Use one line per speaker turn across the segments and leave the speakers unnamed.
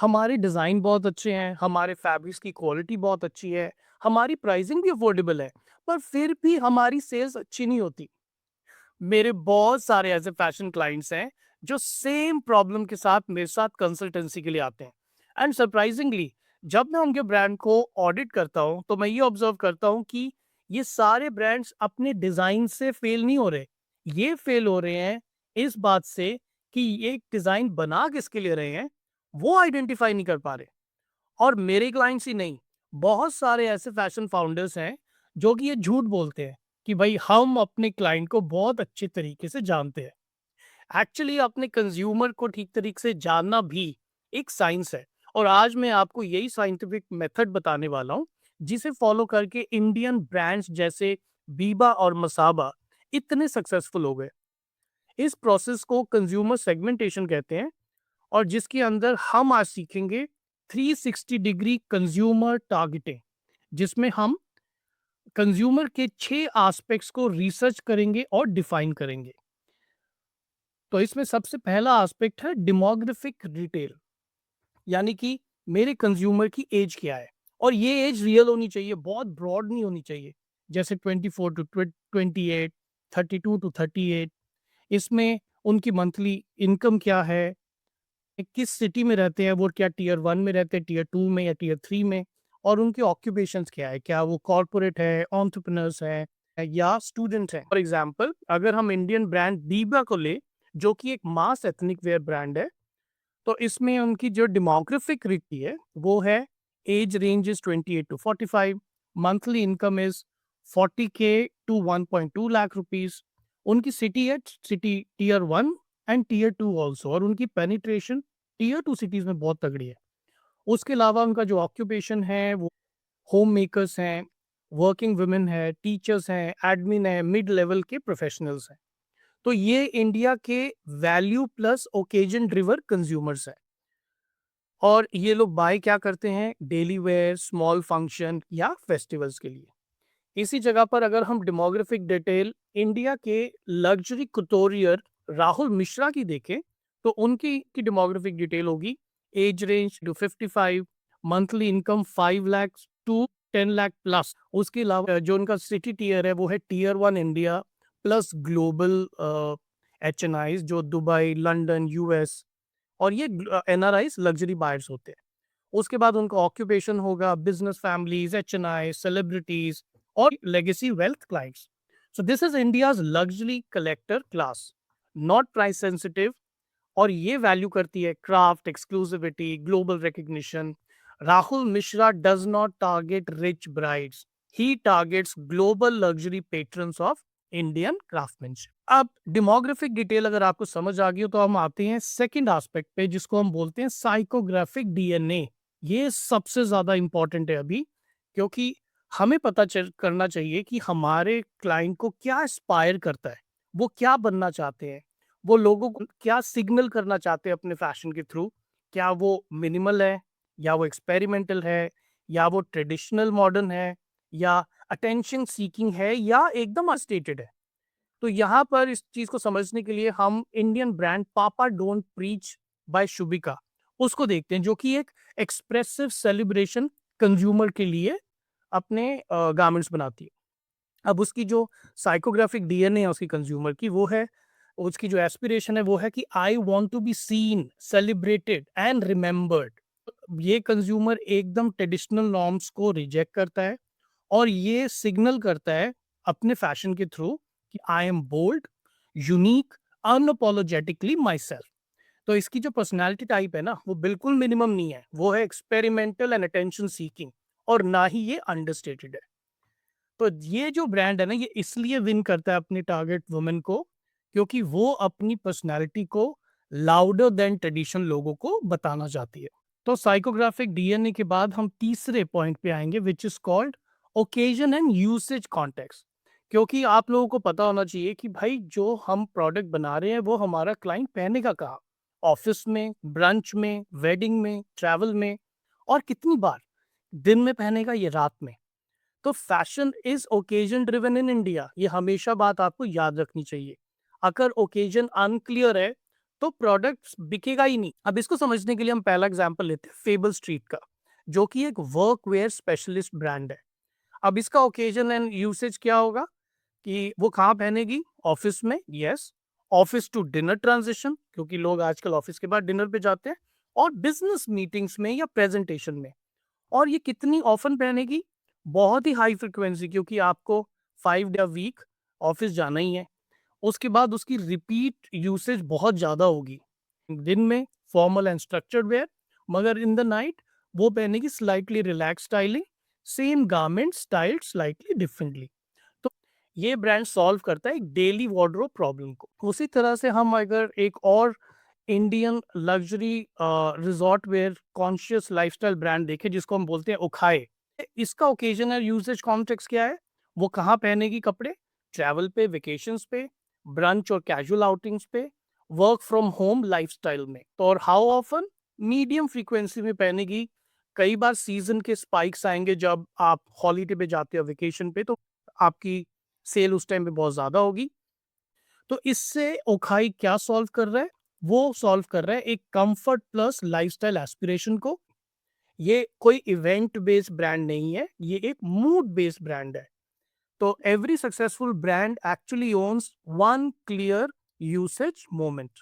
हमारे डिज़ाइन बहुत अच्छे हैं, हमारे फैब्रिक्स की क्वालिटी बहुत अच्छी है, हमारी प्राइसिंग भी अफोर्डेबल है, पर फिर भी हमारी सेल्स अच्छी नहीं होती। मेरे बहुत सारे ऐसे फैशन क्लाइंट्स हैं जो सेम प्रॉब्लम के साथ मेरे साथ कंसल्टेंसी के लिए आते हैं। एंड सरप्राइजिंगली जब मैं उनके ब्रांड को ऑडिट करता हूँ तो मैं ये ऑब्जर्व करता हूँ कि ये सारे ब्रांड्स अपने डिजाइन से फेल नहीं हो रहे। ये फेल हो रहे हैं इस बात से कि ये डिजाइन बना किसके लिए रहे हैं, वो आइडेंटिफाई नहीं कर पा रहे। और मेरे क्लाइंट्स ही नहीं, बहुत सारे ऐसे फैशन फाउंडर्स हैं जो कि ये झूठ बोलते हैं कि भाई हम अपने क्लाइंट को बहुत अच्छे तरीके से जानते हैं। एक्चुअली अपने कंज्यूमर को ठीक तरीके से जानना भी एक साइंस है। और आज मैं आपको यही साइंटिफिक मेथड बताने वाला हूँ जिसे फॉलो करके इंडियन ब्रांड्स जैसे बीबा और मसाबा इतने सक्सेसफुल हो गए। इस प्रोसेस को कंज्यूमर सेगमेंटेशन कहते हैं और जिसके अंदर हम आज सीखेंगे 360 डिग्री कंज्यूमर टारगेटिंग, जिसमें हम कंज्यूमर के 6 एस्पेक्ट्स को रिसर्च करेंगे और डिफाइन करेंगे। तो इसमें सबसे पहला एस्पेक्ट है डेमोग्राफिक डिटेल, यानी कि मेरे कंज्यूमर की एज क्या है। और ये एज रियल होनी चाहिए, बहुत ब्रॉड नहीं होनी चाहिए। जैसे 24 टू 28, 32 टू 38। इसमें उनकी मंथली इनकम क्या है, किस सिटी में रहते हैं वो, क्या टियर 1 में रहते हैं, टियर 2 में या टियर 3 में, और उनके ऑक्यूपेशंस क्या है, क्या वो कॉर्पोरेट है, एंटरप्रेन्योर्स है या स्टूडेंट है। फॉर एग्जांपल अगर हम इंडियन ब्रांड दीबा को ले, जो कि एक मास एथनिक वेयर ब्रांड है, तो इसमें उनकी जो डेमोग्राफिक रिक्ति है वो है age range is 28 to 45, monthly income is 40K to 1.2 lakh rupees. उनकी सिटी है city tier 1 and tier 2 also, और उनकी पेनिट्रेशन टियर 2 सिटीज में बहुत तगड़ी है। उसके अलावा उनका जो ऑक्यूपेशन है वो होम मेकर्स हैं, वर्किंग वुमेन है, टीचर्स हैं, एडमिन है, मिड लेवल के प्रोफेशनल्स हैं। तो ये इंडिया के वैल्यू प्लस ओकेजन ड्रिवर कंज्यूमर्स हैं। और ये लोग बाय क्या करते हैं, डेली वेयर, स्मॉल फंक्शन या फेस्टिवल्स के लिए। इसी जगह पर अगर हम डेमोग्राफिक डिटेल इंडिया के लग्जरी कुटोरियर राहुल मिश्रा की देखें, तो उनकी की डेमोग्राफिक डिटेल होगी as range to 55, monthly income 5 lakh to 10 lakh plus. उसके अलावा जो उनका सिटी टियर है वो है tier 1 India plus global HNIs जो दुबई, लंदन, यूएस, और ये एनआरआईज लग्जरी बायर्स होते हैं। उसके बाद उनका ऑक्यूपेशन होगा बिजनेस फैमिलीज, HNI, सेलिब्रिटीज और legacy wealth clients. So this is India's luxury collector class, not price sensitive. और ये वैल्यू करती है craft, exclusivity, global recognition. Rahul Mishra does not target rich brides, he targets global luxury patrons of Indian craftsmanship. अब demographic detail अगर आपको समझ आ गई हो तो हम आते हैं सेकंड एस्पेक्ट पे जिसको हम बोलते हैं साइकोग्राफिक डीएनए। ये सबसे ज्यादा इंपॉर्टेंट है अभी, क्योंकि हमें पता चल करना चाहिए कि हमारे क्लाइंट को क्या इंस्पायर करता है, वो क्या बनना चाहते हैं, वो लोगों को क्या सिग्नल करना चाहते हैं अपने फैशन के थ्रू। क्या वो मिनिमल है, या वो एक्सपेरिमेंटल है, या वो ट्रेडिशनल मॉडर्न है, या अटेंशन सीकिंग है, या एकदम अस्टेटेड है। तो यहाँ पर इस चीज को समझने के लिए हम इंडियन ब्रांड पापा डोंट प्रीच बाय शुभिका उसको देखते हैं, जो कि एक एक्सप्रेसिव सेलिब्रेशन कंज्यूमर के लिए अपने गारमेंट्स बनाती है। अब उसकी जो साइकोग्राफिक डीएनए है उसकी कंज्यूमर की, वो है, उसकी जो एस्पिरेशन है वो है कि I want to be seen, celebrated and remembered. ये कंज्यूमर एकदम ट्रेडिशनल नॉर्म्स को रिजेक्ट करता है और ये सिग्नल करता है अपने फैशन के थ्रू कि I am bold, unique, unapologetically my self. तो इसकी जो पर्सनैलिटी टाइप है ना वो बिल्कुल मिनिमम नहीं है, वो है एक्सपेरिमेंटल एंड अटेंशन सीकिंग, और ना ही ये अंडरस्टेटेड है। तो ये जो ब्रांड है ना ये इसलिए विन करता है अपनी टारगेट वुमेन को, क्योंकि वो अपनी पर्सनैलिटी को लाउडर देन ट्रेडिशन लोगों को बताना चाहती है। तो साइकोग्राफिक डीएनए के बाद हम तीसरे पॉइंट पे आएंगे which is called occasion and usage context. क्योंकि आप लोगों को पता होना चाहिए कि भाई जो हम प्रोडक्ट बना रहे हैं वो हमारा क्लाइंट पहनेगा कहाँ, ऑफिस में, ब्रंच में, वेडिंग में, ट्रैवल में, और कितनी बार, दिन में पहनेगा ये रात में। तो fashion is occasion driven in India, ये हमेशा बात आपको याद रखनी चाहिए। अगर ओकेजन अनक्लियर है तो प्रोडक्ट बिकेगा ही नहीं। अब इसको समझने के लिए हम पहला एग्जांपल लेते हैं फेबल स्ट्रीट का, जो कि एक वर्क वेयर स्पेशलिस्ट ब्रांड है। अब इसका ओकेजन एंड यूसेज क्या होगा कि वो कहाँ पहनेगी? ऑफिस में, yes. Office to dinner transition, क्योंकि लोग आजकल ऑफिस के बाद डिनर पे जाते हैं, और बिजनेस मीटिंग्स में या प्रेजेंटेशन में। और ये कितनी ऑफन पहनेगी? बहुत ही हाई फ्रिक्वेंसी, क्योंकि आपको 5 डे वीक ऑफिस जाना ही है। उसके बाद उसकी रिपीट यूसेज बहुत ज़्यादा होगी। दिन में फॉर्मल एंड स्ट्रक्चर्ड वेयर, मगर इन द नाइट वो पहनेगी slightly relaxed styling, same garment styled slightly differently. तो ये ब्रांड सॉल्व करता है एक डेली वार्डरोब प्रॉब्लम को। उसी तरह से हम अगर एक और Indian luxury resort wear conscious lifestyle brand देखें, जिसको हम बोलते हैं ओखाए। इसका ओकेजनल यूसेज कॉन्टेक्स्ट क्या है? वो कहाँ पहनेगी कपड़े? ट्रैवल पे, वेकेशंस पे, ब्रंच और कैजुअल आउटिंग्स पे, वर्क फ्रॉम होम लाइफस्टाइल में। तो और हाउ ऑफन? मीडियम फ्रीक्वेंसी में पहनेगी। कई बार सीजन के स्पाइक्स आएंगे जब आप हॉलीडे पे जाते हो, वेकेशन पे, तो आपकी सेल उस टाइम पे बहुत ज्यादा होगी। तो इससे ओखाई क्या सॉल्व कर रहा है? वो सॉल्व कर रहा है एक कंफर्ट प्लस लाइफस्टाइल एस्पिरेशन को। ये कोई इवेंट बेस्ड ब्रांड नहीं है, ये एक मूड बेस्ड ब्रांड है। तो every successful brand actually owns one clear usage moment.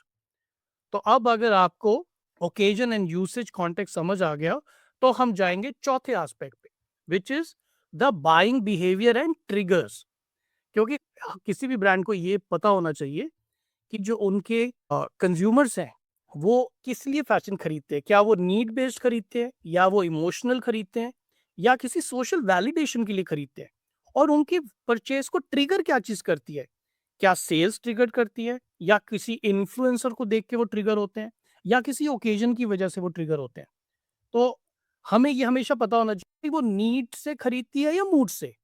तो अब अगर आपको ओकेजन एंड यूसेज कॉन्टेक्स्ट समझ आ गया, तो हम जाएंगे चौथे एस्पेक्ट पे, which is the buying behaviour and triggers. क्योंकि किसी भी ब्रांड को ये पता होना चाहिए कि जो उनके कंज्यूमर्स हैं वो किस लिए फैशन खरीदते हैं। क्या वो नीड बेस्ड खरीदते हैं, या वो इमोशनल खरीदते हैं, या किसी सोशल वैलिडेशन के लिए खरीदते हैं? और उनकी परचेज को ट्रिगर क्या चीज करती है? क्या सेल्स ट्रिगर करती है, या किसी इन्फ्लुएंसर को देख के वो ट्रिगर होते हैं, या किसी ओकेजन की वजह से वो ट्रिगर होते हैं? तो हमें ये हमेशा पता होना चाहिए कि वो नीड से खरीदती है या मूड से।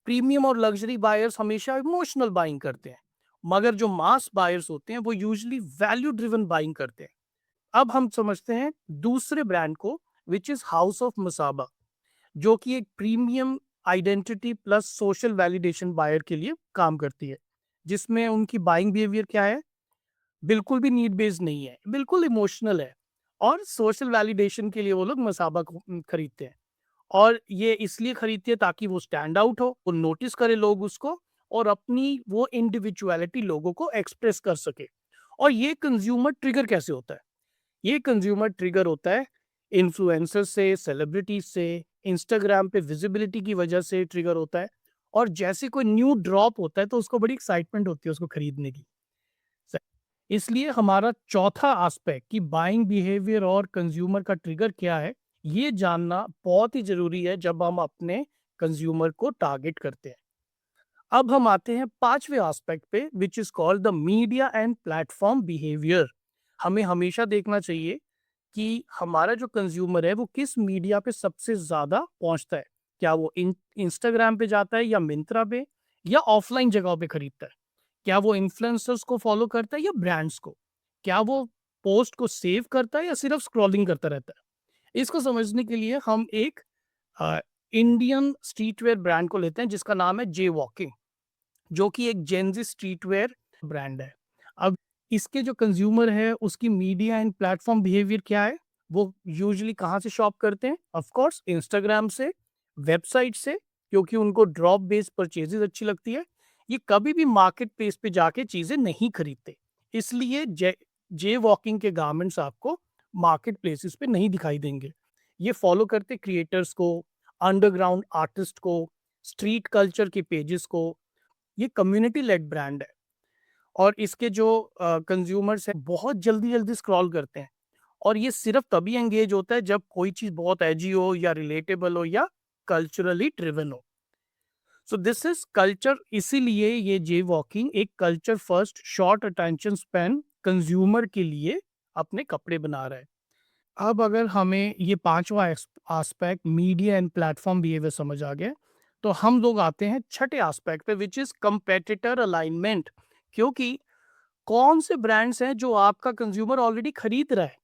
प्रीमियम और लग्जरी बायर्स हमेशा इमोशनल बाइंग करते हैं, मगर जो मास बायर्स होते हैं वो यूजुअली वैल्यू ड्रिवन बाइंग करते हैं। अब हम समझते हैं दूसरे ब्रांड को, which is House of Masaba, जो कि एक premium identity plus social validation buyer के लिए काम करती है, जिसमें उनकी बाइंग बिहेवियर क्या है? बिल्कुल भी नीड बेस्ड नहीं है, बिल्कुल इमोशनल है। और सोशल वैलिडेशन के लिए वो लोग मसाबा को खरीदते हैं। और ये इसलिए खरीदती है ताकि वो स्टैंड आउट हो, वो नोटिस करे लोग उसको, और अपनी वो इंडिविजुअलिटी लोगों को एक्सप्रेस कर सके। और ये कंज्यूमर ट्रिगर कैसे होता है? ये कंज्यूमर ट्रिगर होता है इन्फ्लुएंसर से, सेलिब्रिटीज से, इंस्टाग्राम पे विजिबिलिटी की वजह से ट्रिगर होता है। और जैसे कोई न्यू ड्रॉप होता है तो उसको बड़ी एक्साइटमेंट होती है उसको खरीदने की। स- इसलिए हमारा चौथा एस्पेक्ट कि बाइंग बिहेवियर और कंज्यूमर का ट्रिगर क्या है, ये जानना बहुत ही जरूरी है जब हम अपने कंज्यूमर को टारगेट करते हैं। अब हम आते हैं पांचवे एस्पेक्ट पे, which is called the media and platform behaviour. हमें हमेशा देखना चाहिए कि हमारा जो कंज्यूमर है वो किस मीडिया पे सबसे ज्यादा पहुंचता है। क्या वो इंस्टाग्राम पे जाता है, या मिंत्रा पे, या ऑफलाइन जगहों पे खरीदता है? क्या वो इन्फ्लुएंसर्स को फॉलो करता है या ब्रांड्स को? क्या वो पोस्ट को सेव करता है या सिर्फ स्क्रॉलिंग करता रहता है? इसको समझने के लिए हम एक इंडियन स्ट्रीटवेयर ब्रांड को लेते हैं, जिसका नाम है जे वॉकिंग, जो कि एक जेनजी स्ट्रीटवेयर ब्रांड है। अब इसके जो कंज्यूमर है उसकी मीडिया एंड प्लेटफॉर्म बिहेवियर क्या है? वो यूजुअली कहाँ से शॉप करते हैं? ऑफ कोर्स इंस्टाग्राम से, वेबसाइट से, क्योंकि उनको ड्रॉप बेस्ड परचेजेस अच्छी लगती है। ये कभी भी मार्केट प्लेस पे जाके चीजें नहीं खरीदते, इसलिए जे जे वॉकिंग के गारमेंट्स आपको मार्केट प्लेसेस पे नहीं दिखाई देंगे। ये फॉलो करते क्रिएटर्स को, अंडरग्राउंड आर्टिस्ट को, स्ट्रीट कल्चर के पेजेस को। ये कम्युनिटी लेड ब्रांड है। और इसके जो कंज्यूमर्स हैं बहुत जल्दी जल्दी स्क्रॉल करते हैं, और ये सिर्फ तभी एंगेज होता है जब कोई चीज बहुत एजी हो, या रिलेटेबल हो, या कल्चरली ड्रिवन हो। So this is culture. इसीलिए ये जे वॉकिंग एक culture first short attention span consumer के लिए अपने कपड़े बना रहा है। अब अगर हमें ये पांचवा aspect media and platform behaviour समझ आ गया, तो हम लोग आते हैं छठे एस्पेक्ट पे, विच इज कंपेटिटर अलाइनमेंट। क्योंकि कौन से ब्रांड्स हैं जो आपका कंज्यूमर ऑलरेडी खरीद रहा है,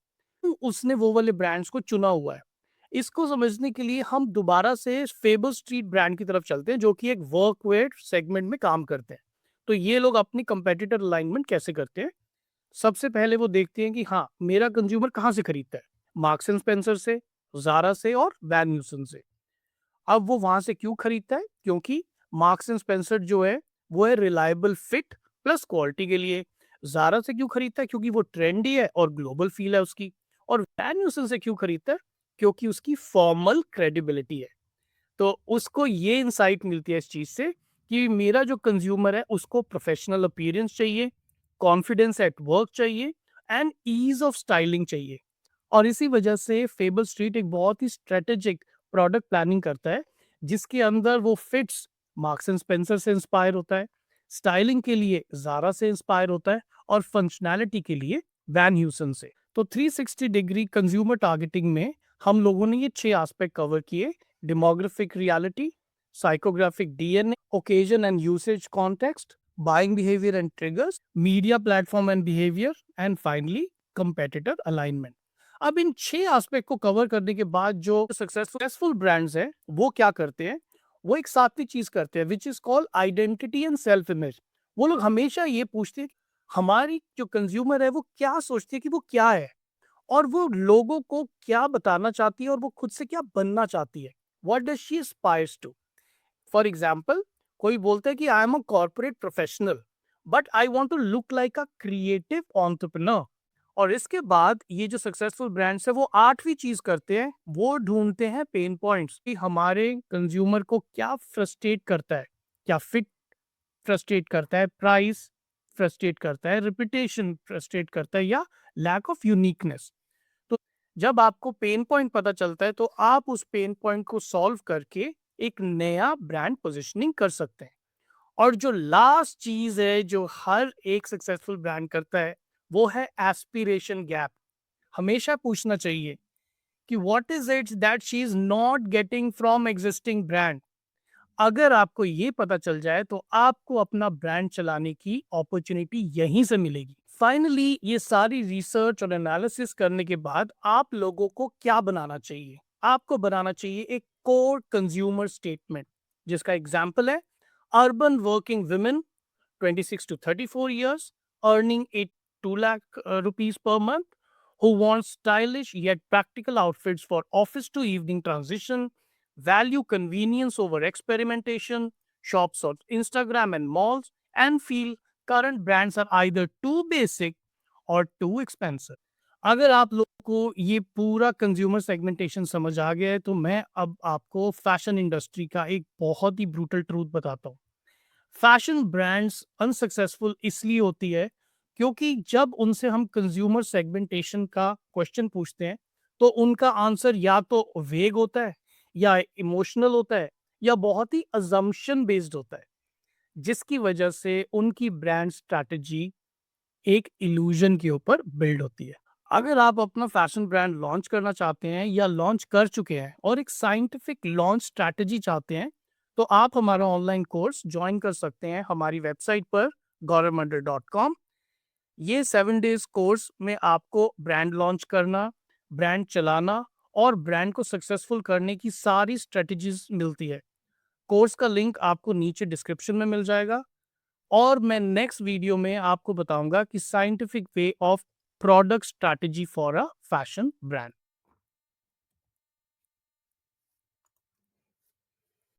उसने वो वाले ब्रांड्स को चुना हुआ है। इसको समझने के लिए हम दोबारा से फेबल स्ट्रीट ब्रांड की तरफ चलते हैं, जो कि एक वर्कवेयर सेगमेंट में काम करते हैं। तो ये लोग अपनी कंपेटिटर अलाइनमेंट कैसे करते हैं? सबसे पहले वो देखते हैं कि हाँ, मेरा कंज्यूमर कहाँ से खरीदता है? मार्क्स एंड स्पेंसर से, ज़ारा से और वैन न्यूसन से। अब वो वहाँ से क्यों खरीदता है? क्योंकि मार्क्स एंड स्पेंसर जो है, वो है रिलायबल फिट प्लस क्वालिटी के लिए। ज़ारा से क्यों खरीदता है? क्योंकि वो ट्रेंडी है और ग्लोबल फील है उसकी। और वैन न्यूसन से क्यों खरीदता है? क्योंकि उसकी फॉर्मल क्रेडिबिलिटी है। तो उसको ये इनसाइट मिलती है इस चीज़ से कि मेरा जो कंज्यूमर है उसको प्रोफेशनल अपीयरेंस चाहिए, कॉन्फिडेंस एट वर्क चाहिए एंड ईज़ ऑफ स्टाइलिंग चाहिए। और इसी वजह से फेबल स्ट्रीट एक बहुत ही स्ट्रेटेजिक प्रोडक्ट प्लानिंग करता है, जिसके अंदर वो फिट्स मार्क्स एंड स्पेंसर से इंस्पायर होता है, स्टाइलिंग के लिए ज़ारा से इंस्पायर होता है और फंक्शनैलिटी के लिए वैन ह्यूसन से। तो 360 डिग्री कंज्यूमर टारगेटिंग में हम लोगों ने ये 6 एस्पेक्ट कवर किए: demographic reality, psychographic DNA, occasion and usage context, buying behavior and triggers, media platform and behavior, and finally competitor alignment। अब इन 6 एस्पेक्ट को कवर करने के बाद जो सक्सेसफुल ब्रांड्स हैं वो क्या करते हैं, वो एक सात्विक चीज करते हैं which is called identity and self image. वो लोग हमेशा ये पूछते हैं हमारी जो कंज्यूमर है वो क्या सोचती है कि वो क्या है, और वो लोगों को क्या बताना चाहती है और वो खुद से क्या बनना चाहती है। What does she aspires to. For example, कोई बोलता है कि I am a corporate professional but I want to look like a creative entrepreneur. और इसके बाद ये जो सक्सेसफुल ब्रांड्स है वो आठवीं चीज करते हैं, वो ढूंढते हैं पेन पॉइंट्स कि हमारे कंज्यूमर को क्या फ्रस्ट्रेट करता है। क्या फिट फ्रस्ट्रेट करता है, प्राइस फ्रस्ट्रेट करता है, रिपीटेशन फ्रस्ट्रेट करता है, या लैक ऑफ यूनिकनेस। तो जब आपको पेन पॉइंट पता चलता है तो आप उस पेन पॉइंट को सॉल्व करके एक नया ब्रांड पोजिशनिंग कर सकते हैं। और जो लास्ट चीज है जो हर एक सक्सेसफुल ब्रांड करता है, वो है एस्पिरेशन गैप। हमेशा पूछना चाहिए कि what is it that she is not getting from existing brand. अगर आपको ये पता चल जाए तो आपको अपना ब्रांड चलाने की अपॉर्चुनिटी यहीं से मिलेगी। फाइनली ये सारी रिसर्च और एनालिसिस करने के बाद आप लोगों को क्या बनाना चाहिए? आपको बनाना चाहिए एक कोर कंज्यूमर स्टेटमेंट, जिसका एग्जांपल है urban working women 26 to 34 years, earning 2 lakh rupees per month, who wants stylish yet practical outfits for office to evening transition, value convenience over experimentation, shops on Instagram and malls, and feel current brands are either too basic or too expensive। अगर आप लोग को ये पूरा consumer segmentation समझ आ गया है तो मैं अब आपको फैशन इंडस्ट्री का एक बहुत ही ब्रूटल ट्रूथ बताता हूँ। फैशन ब्रांड्स अनसक्सेसफुल इसलिए होती है क्योंकि जब उनसे हम कंज्यूमर सेगमेंटेशन का क्वेश्चन पूछते हैं तो उनका आंसर या तो वेग होता है, या इमोशनल होता है, या बहुत ही अजम्पशन बेस्ड होता है, जिसकी वजह से उनकी ब्रांड स्ट्रैटेजी एक इल्यूजन के ऊपर बिल्ड होती है। अगर आप अपना फैशन ब्रांड लॉन्च करना चाहते हैं या लॉन्च कर चुके हैं और एक साइंटिफिक लॉन्च स्ट्रैटेजी चाहते हैं, तो आप हमारा ऑनलाइन कोर्स ज्वाइन कर सकते हैं हमारी वेबसाइट पर gauravmandir.com। ये 7 डेज कोर्स में आपको ब्रांड लॉन्च करना, ब्रांड चलाना और ब्रांड को सक्सेसफुल करने की सारी स्ट्रेटजीज मिलती है। कोर्स का लिंक आपको नीचे डिस्क्रिप्शन में मिल जाएगा। और मैं नेक्स्ट वीडियो में आपको बताऊंगा कि scientific way of product strategy for a fashion brand.